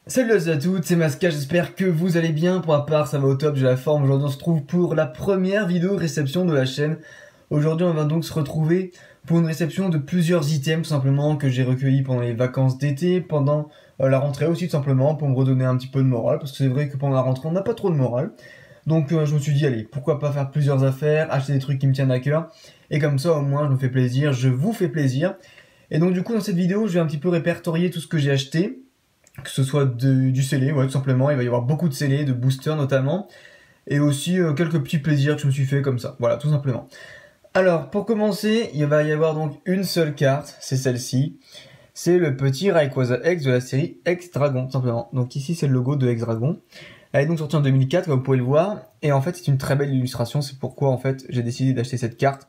Salut à toutes, c'est Masca, j'espère que vous allez bien. Pour ma part, ça va au top, j'ai la forme. Aujourd'hui, on se retrouve pour la première vidéo réception de la chaîne. Aujourd'hui, on va donc se retrouver pour une réception de plusieurs items, tout simplement, que j'ai recueillis pendant les vacances d'été, pendant la rentrée aussi, tout simplement, pour me redonner un petit peu de morale, parce que c'est vrai que pendant la rentrée, on n'a pas trop de morale. Donc, je me suis dit, allez, pourquoi pas faire plusieurs affaires, acheter des trucs qui me tiennent à cœur, et comme ça, au moins, je me fais plaisir, je vous fais plaisir. Et donc, du coup, dans cette vidéo, je vais un petit peu répertorier tout ce que j'ai acheté, que ce soit du scellé, ouais, tout simplement. Il va y avoir beaucoup de scellés, de boosters notamment, et aussi quelques petits plaisirs que je me suis fait comme ça, voilà, tout simplement. Alors, pour commencer, il va y avoir donc une seule carte, c'est celle-ci. C'est le petit Rayquaza X de la série X-Dragon, tout simplement. Donc ici, c'est le logo de X-Dragon. Elle est donc sortie en 2004, comme vous pouvez le voir, et en fait, c'est une très belle illustration, c'est pourquoi, en fait, j'ai décidé d'acheter cette carte.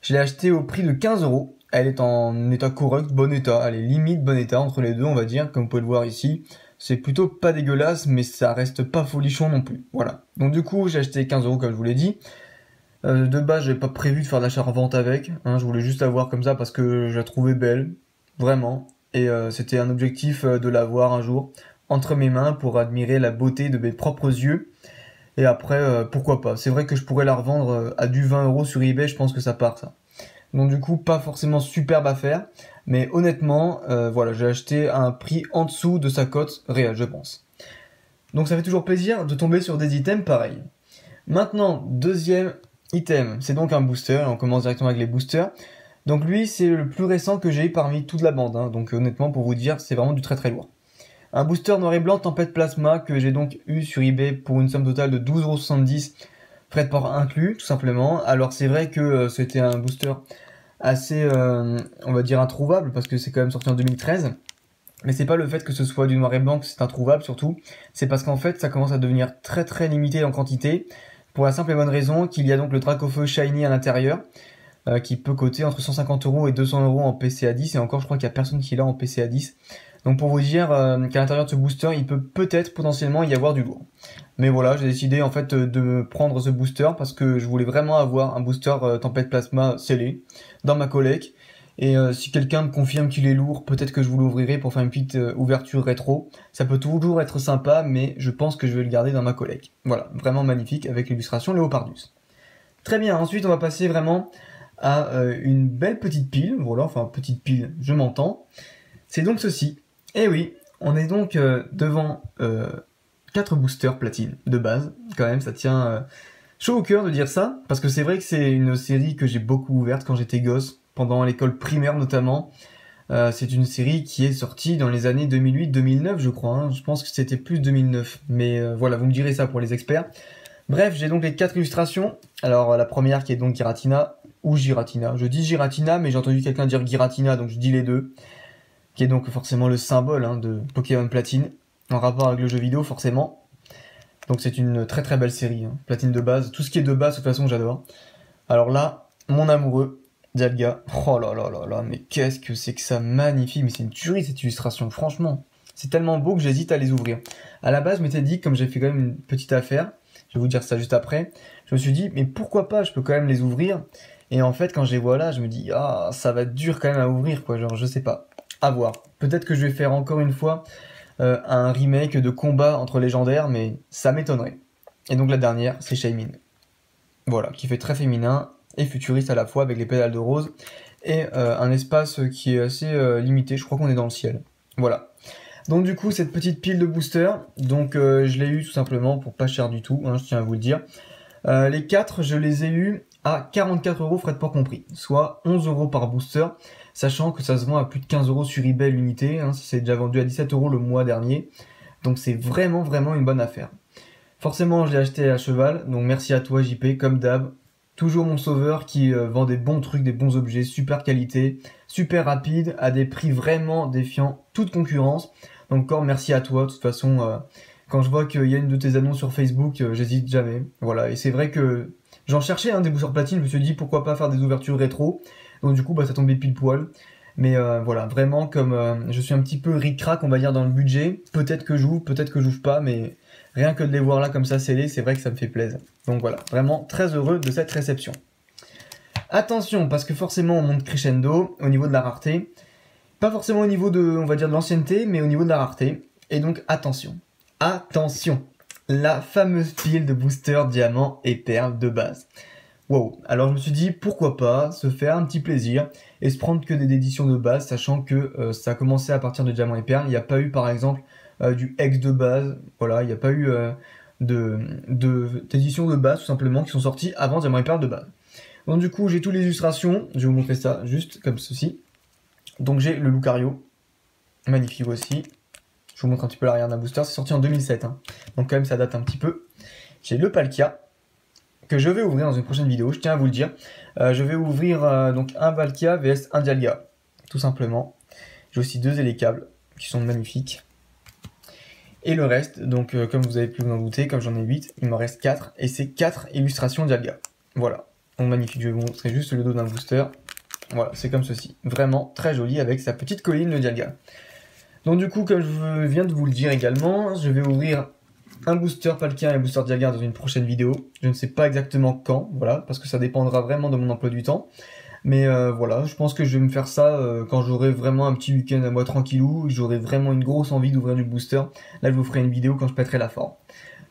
Je l'ai achetée au prix de 15 €. Elle est en état correct, bon état. Elle est limite bon état entre les deux, on va dire, comme vous pouvez le voir ici. C'est plutôt pas dégueulasse, mais ça reste pas folichon non plus. Voilà. Donc du coup, j'ai acheté 15 € comme je vous l'ai dit. De base, j'avais pas prévu de faire d'achat-revente avec. Hein, je voulais juste la voir comme ça parce que je la trouvais belle, vraiment. Et c'était un objectif de la voir un jour entre mes mains pour admirer la beauté de mes propres yeux. Et après, pourquoi pas. C'est vrai que je pourrais la revendre à du 20 € sur eBay, je pense que ça part ça. Donc du coup, pas forcément superbe à faire, mais honnêtement, voilà, j'ai acheté à un prix en dessous de sa cote réelle, je pense. Donc ça fait toujours plaisir de tomber sur des items pareils. Maintenant, deuxième item, c'est donc un booster, et on commence directement avec les boosters. Donc lui, c'est le plus récent que j'ai eu parmi toute la bande, hein. Donc honnêtement, pour vous dire, c'est vraiment du très très lourd. Un booster noir et blanc Tempête Plasma que j'ai donc eu sur eBay pour une somme totale de 12,70 €, frais de port inclus, tout simplement. Alors c'est vrai que c'était un booster assez, on va dire, introuvable, parce que c'est quand même sorti en 2013. Mais c'est pas le fait que ce soit du noir et blanc que c'est introuvable, surtout. C'est parce qu'en fait, ça commence à devenir très très limité en quantité, pour la simple et bonne raison qu'il y a donc le Dracofeu Shiny à l'intérieur, qui peut coter entre 150 € et 200 € en PCA 10, et encore je crois qu'il y a personne qui l'a en PCA 10. Donc pour vous dire qu'à l'intérieur de ce booster, il peut peut-être potentiellement y avoir du lourd. Mais voilà, j'ai décidé en fait de me prendre ce booster parce que je voulais vraiment avoir un booster Tempête Plasma scellé dans ma collecte. Et si quelqu'un me confirme qu'il est lourd, peut-être que je vous l'ouvrirai pour faire une petite ouverture rétro. Ça peut toujours être sympa, mais je pense que je vais le garder dans ma collecte. Voilà, vraiment magnifique avec l'illustration Léopardus. Très bien, ensuite on va passer vraiment à une belle petite pile. Voilà, enfin petite pile, je m'entends. C'est donc ceci. Et oui, on est donc devant 4 boosters platine de base. Quand même, ça tient chaud au cœur de dire ça, parce que c'est vrai que c'est une série que j'ai beaucoup ouverte quand j'étais gosse, pendant l'école primaire notamment. C'est une série qui est sortie dans les années 2008-2009, je crois. Hein. Je pense que c'était plus 2009, mais voilà, vous me direz ça pour les experts. Bref, j'ai donc les 4 illustrations. Alors la première qui est donc Giratina, ou Giratina. Je dis Giratina, mais j'ai entendu quelqu'un dire Giratina, donc je dis les deux. Qui est donc forcément le symbole de Pokémon Platine, en rapport avec le jeu vidéo forcément. Donc c'est une très très belle série, hein. Platine de base, tout ce qui est de base de toute façon j'adore. Alors là, mon amoureux, Dialga, oh là là là là, mais qu'est-ce que c'est que ça magnifique, mais c'est une tuerie cette illustration, franchement. C'est tellement beau que j'hésite à les ouvrir. À la base je m'étais dit, comme j'ai fait quand même une petite affaire, je vais vous dire ça juste après, je me suis dit, mais pourquoi pas, je peux quand même les ouvrir. Et en fait quand je les vois là, je me dis, ah ça va être dur quand même à ouvrir quoi, genre je sais pas. À voir. Peut-être que je vais faire encore une fois un remake de combat entre légendaires, mais ça m'étonnerait. Et donc la dernière, c'est Shaymin. Voilà, qui fait très féminin et futuriste à la fois, avec les pédales de rose, et un espace qui est assez limité, je crois qu'on est dans le ciel. Voilà. Donc du coup, cette petite pile de boosters, donc je l'ai eu tout simplement pour pas cher du tout, hein, je tiens à vous le dire. Les 4, je les ai eus à 44 € frais de port compris, soit 11 € par booster, sachant que ça se vend à plus de 15 € sur eBay l'unité, hein, c'est déjà vendu à 17 € le mois dernier, donc c'est vraiment vraiment une bonne affaire. Forcément je l'ai acheté à cheval, donc merci à toi JP, comme d'hab, toujours mon sauveur qui vend des bons trucs, des bons objets, super qualité, super rapide, à des prix vraiment défiant toute concurrence, donc encore merci à toi, de toute façon, quand je vois qu'il y a une de tes annonces sur Facebook, j'hésite jamais, voilà, et c'est vrai que j'en cherchais des boosters platine, je me suis dit pourquoi pas faire des ouvertures rétro, donc du coup ça tombait pile poil. Mais voilà, vraiment comme je suis un petit peu ric-rac on va dire dans le budget, peut-être que j'ouvre pas, mais rien que de les voir là comme ça scellés, c'est vrai que ça me fait plaisir. Donc voilà, vraiment très heureux de cette réception. Attention, parce que forcément on monte crescendo au niveau de la rareté. Pas forcément au niveau de, on va dire, de l'ancienneté, mais au niveau de la rareté. Et donc attention, attention, la fameuse pile de boosters diamants et perles de base. Wow, alors je me suis dit pourquoi pas se faire un petit plaisir et se prendre que des éditions de base, sachant que ça a commencé à partir de diamants et perles. Il n'y a pas eu par exemple du X de base, voilà, il n'y a pas eu d'éditions de base tout simplement qui sont sorties avant diamants et perles de base. Donc du coup j'ai toutes les illustrations, je vais vous montrer ça juste comme ceci. Donc j'ai le Lucario, magnifique aussi. Je vous montre un petit peu l'arrière d'un booster, c'est sorti en 2007, hein. Donc quand même ça date un petit peu. J'ai le Palkia, que je vais ouvrir dans une prochaine vidéo, je tiens à vous le dire. Je vais ouvrir donc un Palkia vs un Dialga, tout simplement. J'ai aussi deux Élécables, qui sont magnifiques. Et le reste, donc comme vous avez pu vous en douter, comme j'en ai 8, il m'en reste 4, et c'est 4 illustrations Dialga. Voilà, donc magnifique, je vais vous montrer juste le dos d'un booster. Voilà, c'est comme ceci, vraiment très joli avec sa petite colline le Dialga. Donc du coup, comme je viens de vous le dire également, je vais ouvrir un booster Palkia et un booster Dialga dans une prochaine vidéo. Je ne sais pas exactement quand, voilà, parce que ça dépendra vraiment de mon emploi du temps. Mais voilà, je pense que je vais me faire ça quand j'aurai vraiment un petit week-end à moi tranquillou, j'aurai vraiment une grosse envie d'ouvrir du booster. Là, je vous ferai une vidéo quand je pèterai la forme.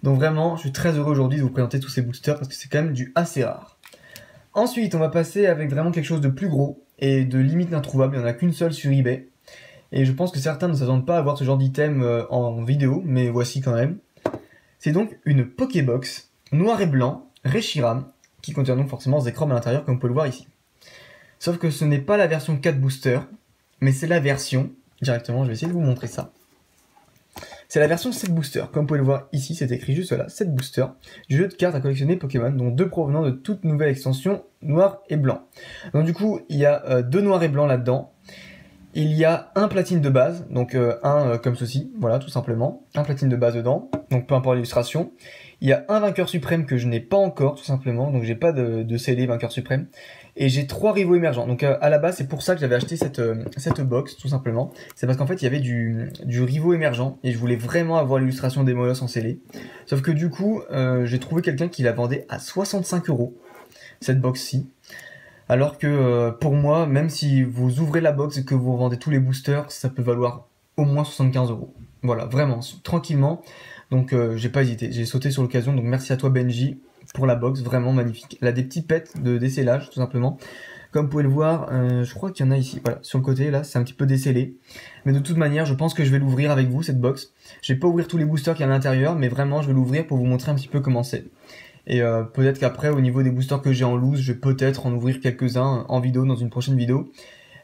Donc vraiment, je suis très heureux aujourd'hui de vous présenter tous ces boosters parce que c'est quand même du assez rare. Ensuite, on va passer avec vraiment quelque chose de plus gros et de limite introuvable. Il n'y en a qu'une seule sur eBay. Et je pense que certains ne s'attendent pas à voir ce genre d'item en vidéo, mais voici quand même. C'est donc une Pokébox noir et blanc Reshiram, qui contient donc forcément Zekrom à l'intérieur, comme vous pouvez le voir ici. Sauf que ce n'est pas la version 4 booster, mais c'est la version, directement, je vais essayer de vous montrer ça. C'est la version 7 booster, comme vous pouvez le voir ici, c'est écrit juste là, 7 booster, du jeu de cartes à collectionner Pokémon, dont 2 provenant de toute nouvelle extension noir et blanc. Donc du coup, il y a 2 noirs et blancs là-dedans. Il y a un platine de base, donc comme ceci, voilà, tout simplement. Un platine de base dedans, donc peu importe l'illustration. Il y a un vainqueur suprême que je n'ai pas encore, tout simplement, donc j'ai pas de CD vainqueur suprême. Et j'ai 3 rivaux émergents, donc à la base c'est pour ça que j'avais acheté cette box, tout simplement. C'est parce qu'en fait il y avait du rivaux émergent, et je voulais vraiment avoir l'illustration des Molos en scellé. Sauf que du coup, j'ai trouvé quelqu'un qui la vendait à 65 €, cette box-ci. Alors que pour moi, même si vous ouvrez la box et que vous vendez tous les boosters, ça peut valoir au moins 75 €. Voilà, vraiment, tranquillement. Donc j'ai pas hésité, j'ai sauté sur l'occasion. Donc merci à toi Benji pour la box, vraiment magnifique. Elle a des petits pets de décellage tout simplement. Comme vous pouvez le voir, je crois qu'il y en a ici. Voilà, sur le côté là, c'est un petit peu décellé. Mais de toute manière, je pense que je vais l'ouvrir avec vous cette box. Je vais pas ouvrir tous les boosters qu'il y a à l'intérieur, mais vraiment je vais l'ouvrir pour vous montrer un petit peu comment c'est. Et peut-être qu'après, au niveau des boosters que j'ai en loose, je vais peut-être en ouvrir quelques-uns en vidéo, dans une prochaine vidéo.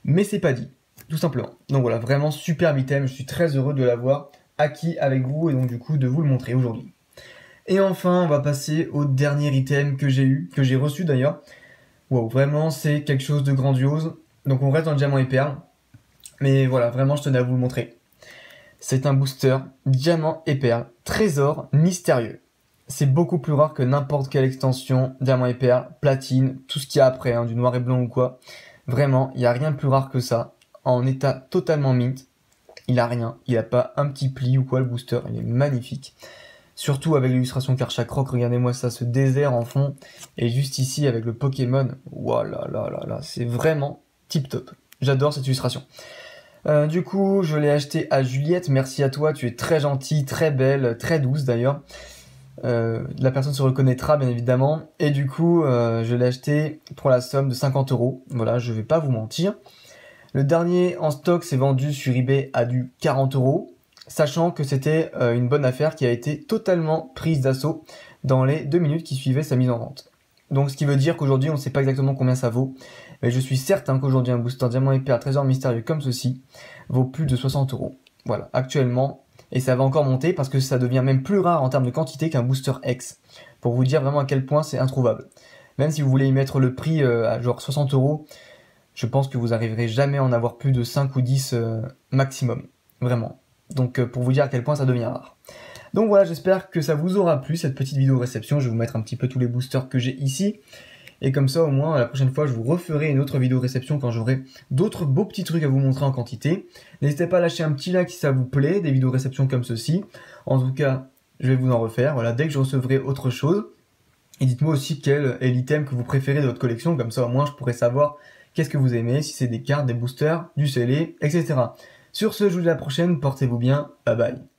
Mais c'est pas dit, tout simplement. Donc voilà, vraiment superbe item, je suis très heureux de l'avoir acquis avec vous et donc du coup de vous le montrer aujourd'hui. Et enfin, on va passer au dernier item que j'ai eu, que j'ai reçu d'ailleurs. Wow, vraiment c'est quelque chose de grandiose. Donc on reste dans le diamant et perle. Mais voilà, vraiment je tenais à vous le montrer. C'est un booster diamant et perle, trésor mystérieux. C'est beaucoup plus rare que n'importe quelle extension, diamant et perle, platine, tout ce qu'il y a après, hein, du noir et blanc ou quoi. Vraiment, il n'y a rien de plus rare que ça. En état totalement mint, il a rien. Il n'a pas un petit pli ou quoi, le booster. Il est magnifique. Surtout avec l'illustration Karchakroc, regardez-moi ça, ce désert en fond. Et juste ici avec le Pokémon. Voilà, là, c'est vraiment tip top. J'adore cette illustration. Du coup, je l'ai acheté à Juliette. Merci à toi, tu es très gentille, très belle, très douce d'ailleurs. La personne se reconnaîtra bien évidemment. Et du coup, je l'ai acheté pour la somme de 50 €. Voilà, je vais pas vous mentir. Le dernier en stock s'est vendu sur eBay à du 40 €. Sachant que c'était une bonne affaire qui a été totalement prise d'assaut dans les 2 minutes qui suivaient sa mise en vente. Donc ce qui veut dire qu'aujourd'hui on ne sait pas exactement combien ça vaut, mais je suis certain qu'aujourd'hui un booster diamant et perle trésor mystérieux comme ceci vaut plus de 60 €. Voilà, actuellement, et ça va encore monter parce que ça devient même plus rare en termes de quantité qu'un booster X, pour vous dire vraiment à quel point c'est introuvable. Même si vous voulez y mettre le prix à genre 60 €, je pense que vous n'arriverez jamais à en avoir plus de 5 ou 10 maximum, vraiment. Donc pour vous dire à quel point ça devient rare. Donc voilà, j'espère que ça vous aura plu cette petite vidéo réception. Je vais vous mettre un petit peu tous les boosters que j'ai ici. Et comme ça au moins la prochaine fois je vous referai une autre vidéo réception quand j'aurai d'autres beaux petits trucs à vous montrer en quantité. N'hésitez pas à lâcher un petit like si ça vous plaît, des vidéos réception comme ceci. En tout cas, je vais vous en refaire, voilà, dès que je recevrai autre chose. Et dites-moi aussi quel est l'item que vous préférez de votre collection, comme ça au moins je pourrais savoir qu'est-ce que vous aimez, si c'est des cartes, des boosters, du scellé, etc. Sur ce, je vous dis à la prochaine, portez-vous bien, bye bye.